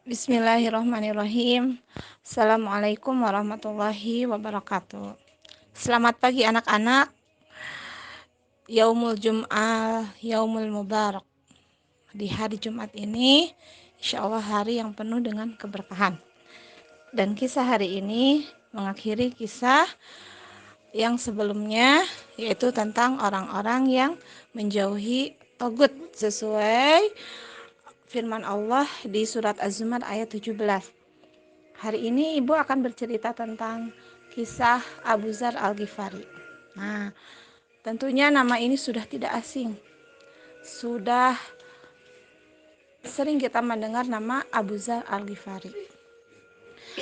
Bismillahirrahmanirrahim. Assalamualaikum warahmatullahi wabarakatuh. Selamat pagi anak-anak. Yaumul Jum'ah, Yaumul Mubarak. Di hari Jumat ini, insya Allah hari yang penuh dengan keberkahan. Dan kisah hari ini mengakhiri kisah yang sebelumnya, yaitu tentang orang-orang yang menjauhi tagut sesuai firman Allah di surat Az-Zumar ayat 17. Hari ini Ibu akan bercerita tentang kisah Abu Dzar Al-Ghifari. Nah, tentunya nama ini sudah tidak asing. Sudah sering kita mendengar nama Abu Dzar Al-Ghifari.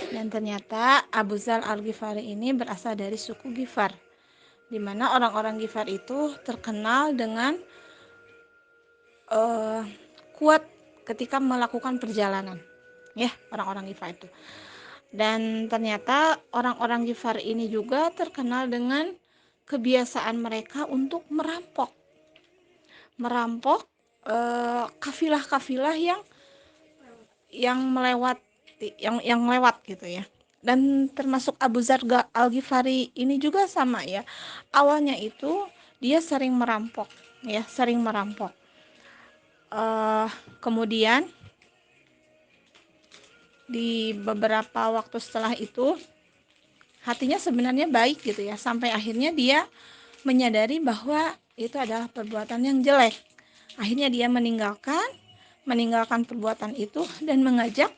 Dan ternyata Abu Dzar Al-Ghifari ini berasal dari suku Ghifar, di mana orang-orang Ghifar itu terkenal dengan kuat ketika melakukan perjalanan. Ya, orang-orang Ghifar itu. Dan ternyata orang-orang Ghifar ini juga terkenal dengan kebiasaan mereka untuk merampok kafilah-kafilah yang lewat gitu ya. Dan termasuk Abu Dzar Al-Ghifari ini juga sama ya. Awalnya itu dia sering merampok ya, sering merampok. Kemudian di beberapa waktu setelah itu hatinya sebenarnya baik gitu ya, sampai akhirnya dia menyadari bahwa itu adalah perbuatan yang jelek. Akhirnya dia meninggalkan perbuatan itu dan mengajak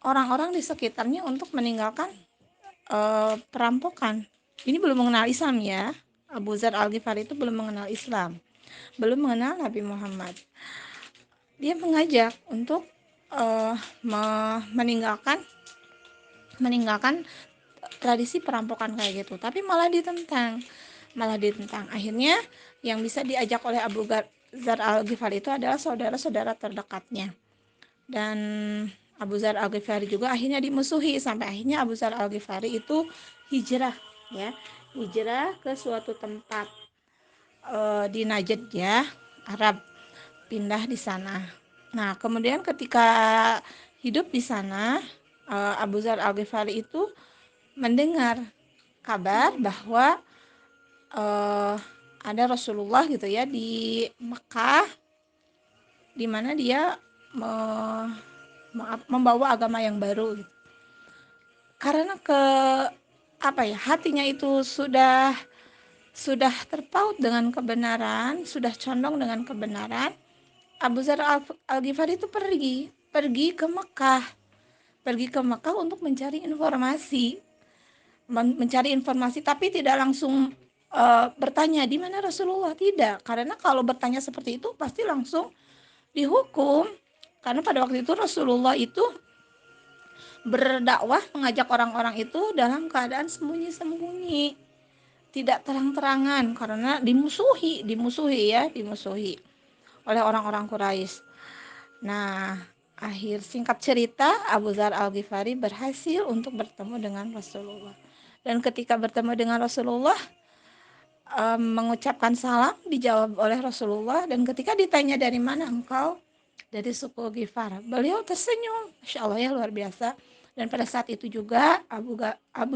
orang-orang di sekitarnya untuk meninggalkan perampokan. Ini belum mengenal Islam ya. Abu Dzar Al-Ghifari itu belum mengenal Islam, belum mengenal Nabi Muhammad. Dia mengajak untuk meninggalkan tradisi perampokan kayak gitu, tapi malah ditentang. Akhirnya yang bisa diajak oleh Abu Dzar Al-Ghifari itu adalah saudara-saudara terdekatnya. Dan Abu Dzar Al-Ghifari juga akhirnya dimusuhi, sampai akhirnya Abu Dzar Al-Ghifari itu hijrah ke suatu tempat di Najd ya, Arab, pindah di sana. Nah, kemudian ketika hidup di sana, Abu Dzar Al-Ghifari itu mendengar kabar bahwa ada Rasulullah gitu ya di Mekah, di mana dia membawa agama yang baru gitu. Karena hatinya itu sudah terpaut dengan kebenaran, sudah condong dengan kebenaran. Abu Dzar Al-Ghifari itu pergi ke Mekah untuk mencari informasi, tapi tidak langsung bertanya di mana Rasulullah, tidak, karena kalau bertanya seperti itu pasti langsung dihukum. Karena pada waktu itu Rasulullah itu berdakwah, mengajak orang-orang itu dalam keadaan sembunyi-sembunyi, tidak terang-terangan, karena dimusuhi oleh orang-orang Quraisy. Nah, singkat cerita, Abu Dzar Al-Ghifari berhasil untuk bertemu dengan Rasulullah. Dan ketika bertemu dengan Rasulullah, mengucapkan salam, dijawab oleh Rasulullah. Dan ketika ditanya dari mana engkau, dari suku Ghifar, beliau tersenyum, Masya Allah ya, luar biasa. Dan pada saat itu juga Abu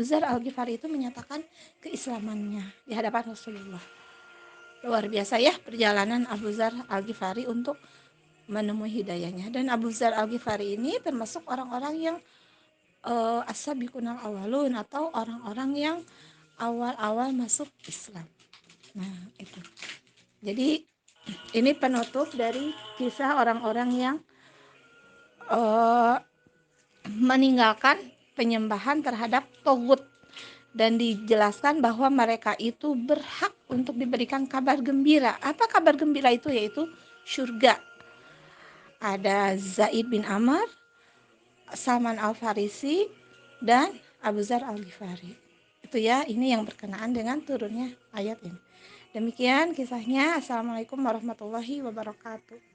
Dzar Al-Ghifari itu menyatakan keislamannya di hadapan Rasulullah. Luar biasa ya perjalanan Abu Dzar Al-Ghifari untuk menemui hidayahnya. Dan Abu Dzar Al-Ghifari ini termasuk orang-orang yang as-sabiqunal awwalun, atau orang-orang yang awal-awal masuk Islam. Nah, itu. Jadi ini penutup dari kisah orang-orang yang meninggalkan penyembahan terhadap Togut, dan dijelaskan bahwa mereka itu berhak untuk diberikan kabar gembira. Apa kabar gembira itu? Yaitu surga. Ada Zaid bin Amr, Salman Al-Farisi, dan Abu Dzar Al-Ghifari. Itu ya, ini yang berkenaan dengan turunnya ayat ini. Demikian kisahnya. Assalamualaikum warahmatullahi wabarakatuh.